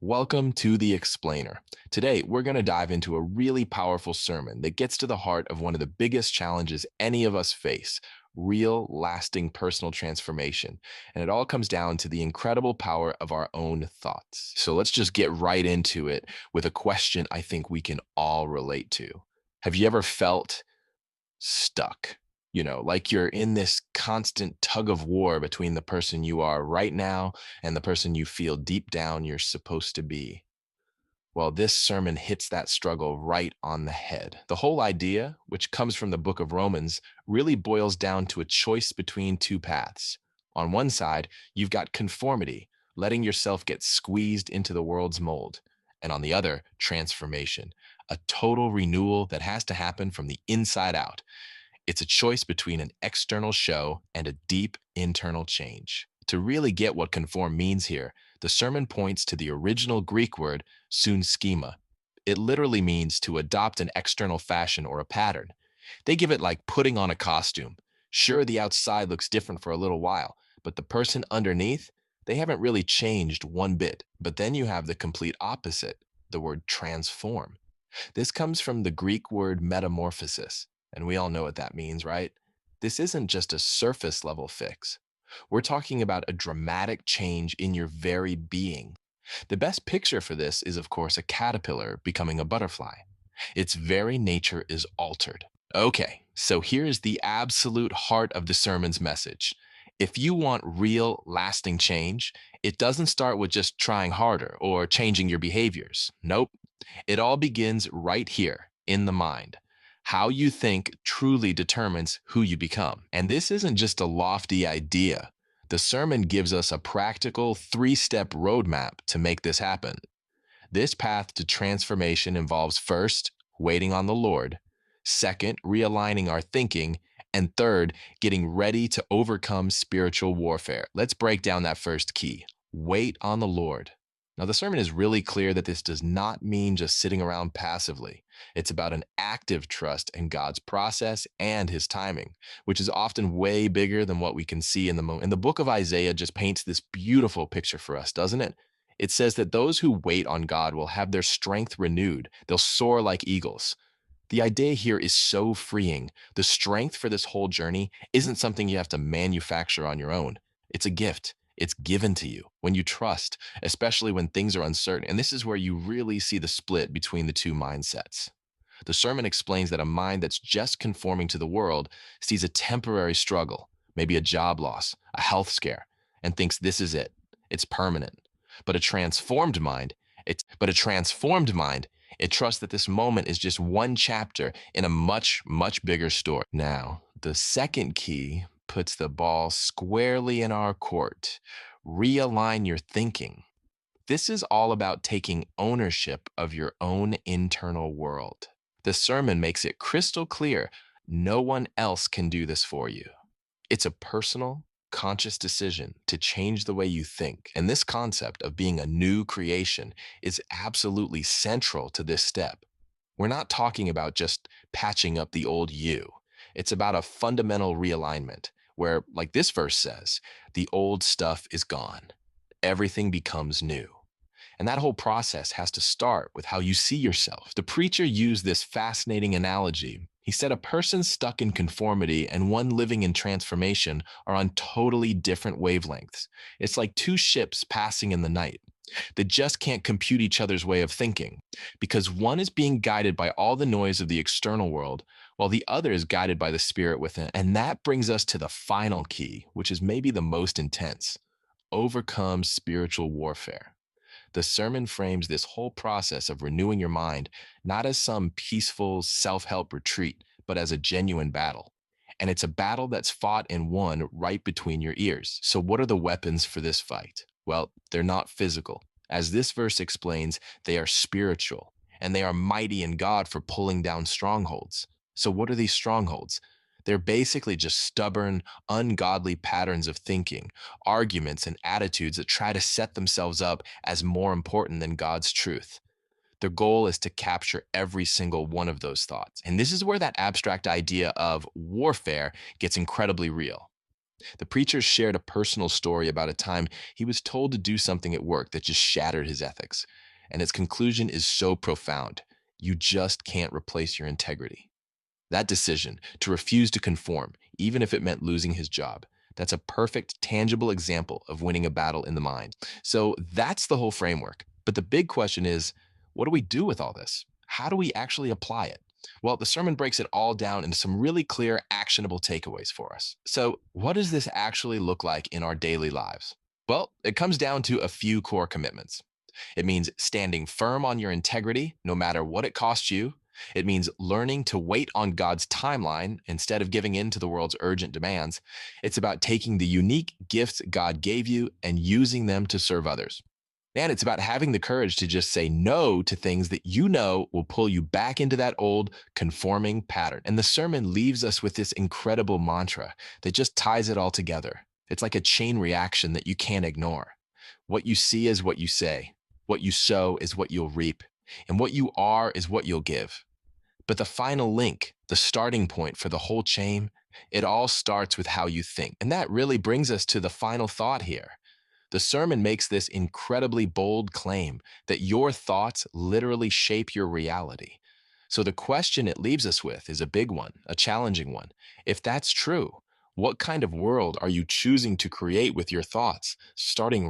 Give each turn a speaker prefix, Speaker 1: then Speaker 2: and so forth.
Speaker 1: Welcome to The Explainer. Today, we're going to dive into a really powerful sermon that gets to the heart of one of the biggest challenges any of us face: real, lasting personal transformation. And it all comes down to the incredible power of our own thoughts. So let's just get right into it with a question I think we can all relate to. Have you ever felt stuck? Like you're in this constant tug of war between the person you are right now and the person you feel deep down you're supposed to be. Well, this sermon hits that struggle right on the head. The whole idea, which comes from the book of Romans, really boils down to a choice between two paths. On one side, you've got conformity, letting yourself get squeezed into the world's mold. And on the other, transformation, a total renewal that has to happen from the inside out. It's a choice between an external show and a deep internal change. To really get what conform means here, the sermon points to the original Greek word sunschema. It literally means to adopt an external fashion or a pattern. They give it like putting on a costume. Sure, the outside looks different for a little while, but the person underneath, they haven't really changed one bit. But then you have the complete opposite, the word transform. This comes from the Greek word metamorphosis, and we all know what that means, right? This isn't just a surface level fix. We're talking about a dramatic change in your very being. The best picture for this is, of course, a caterpillar becoming a butterfly. Its very nature is altered. Okay, so here's the absolute heart of the sermon's message. If you want real, lasting change, it doesn't start with just trying harder or changing your behaviors. Nope. It all begins right here in the mind. How you think truly determines who you become. And this isn't just a lofty idea. The sermon gives us a practical three-step roadmap to make this happen. This path to transformation involves first, waiting on the Lord, second, realigning our thinking, and third, getting ready to overcome spiritual warfare. Let's break down that first key: wait on the Lord. Now, the sermon is really clear that this does not mean just sitting around passively. It's about an active trust in God's process and his timing, which is often way bigger than what we can see in the moment. And the book of Isaiah just paints this beautiful picture for us, doesn't it? It says that those who wait on God will have their strength renewed. They'll soar like eagles. The idea here is so freeing. The strength for this whole journey isn't something you have to manufacture on your own. It's a gift. It's given to you when you trust, especially when things are uncertain. And this is where you really see the split between the two mindsets. The sermon explains that a mind that's just conforming to the world sees a temporary struggle, maybe a job loss, a health scare, and thinks this is it. It's permanent. But a transformed mind, it trusts that this moment is just one chapter in a much, much bigger story. Now, the second key puts the ball squarely in our court. Realign your thinking. This is all about taking ownership of your own internal world. The sermon makes it crystal clear: no one else can do this for you. It's a personal, conscious decision to change the way you think. And this concept of being a new creation is absolutely central to this step. We're not talking about just patching up the old you. It's about a fundamental realignment where, like this verse says, the old stuff is gone. Everything becomes new. And that whole process has to start with how you see yourself. The preacher used this fascinating analogy. He said a person stuck in conformity and one living in transformation are on totally different wavelengths. It's like two ships passing in the night. They just can't compute each other's way of thinking because one is being guided by all the noise of the external world while the other is guided by the spirit within. And that brings us to the final key, which is maybe the most intense: overcome spiritual warfare. The sermon frames this whole process of renewing your mind not as some peaceful self help retreat, but as a genuine battle. And it's a battle that's fought and won right between your ears. So, what are the weapons for this fight? Well, they're not physical. As this verse explains, they are spiritual, and they are mighty in God for pulling down strongholds. So, what are these strongholds? They're basically just stubborn, ungodly patterns of thinking, arguments, and attitudes that try to set themselves up as more important than God's truth. Their goal is to capture every single one of those thoughts. And this is where that abstract idea of warfare gets incredibly real. The preacher shared a personal story about a time he was told to do something at work that just shattered his ethics. And its conclusion is so profound. You just can't replace your integrity. That decision to refuse to conform, even if it meant losing his job, that's a perfect, tangible example of winning a battle in the mind. So that's the whole framework. But the big question is, what do we do with all this? How do we actually apply it? Well, the sermon breaks it all down into some really clear, actionable takeaways for us. So, what does this actually look like in our daily lives? Well, it comes down to a few core commitments. It means standing firm on your integrity, no matter what it costs you. It means learning to wait on God's timeline instead of giving in to the world's urgent demands. It's about taking the unique gifts God gave you and using them to serve others. And it's about having the courage to just say no to things that you know will pull you back into that old conforming pattern. And the sermon leaves us with this incredible mantra that just ties it all together. It's like a chain reaction that you can't ignore. What you see is what you say, what you sow is what you'll reap, and what you are is what you'll give. But the final link, the starting point for the whole chain, it all starts with how you think. And that really brings us to the final thought here. The sermon makes this incredibly bold claim that your thoughts literally shape your reality. So the question it leaves us with is a big one, a challenging one. If that's true, what kind of world are you choosing to create with your thoughts, starting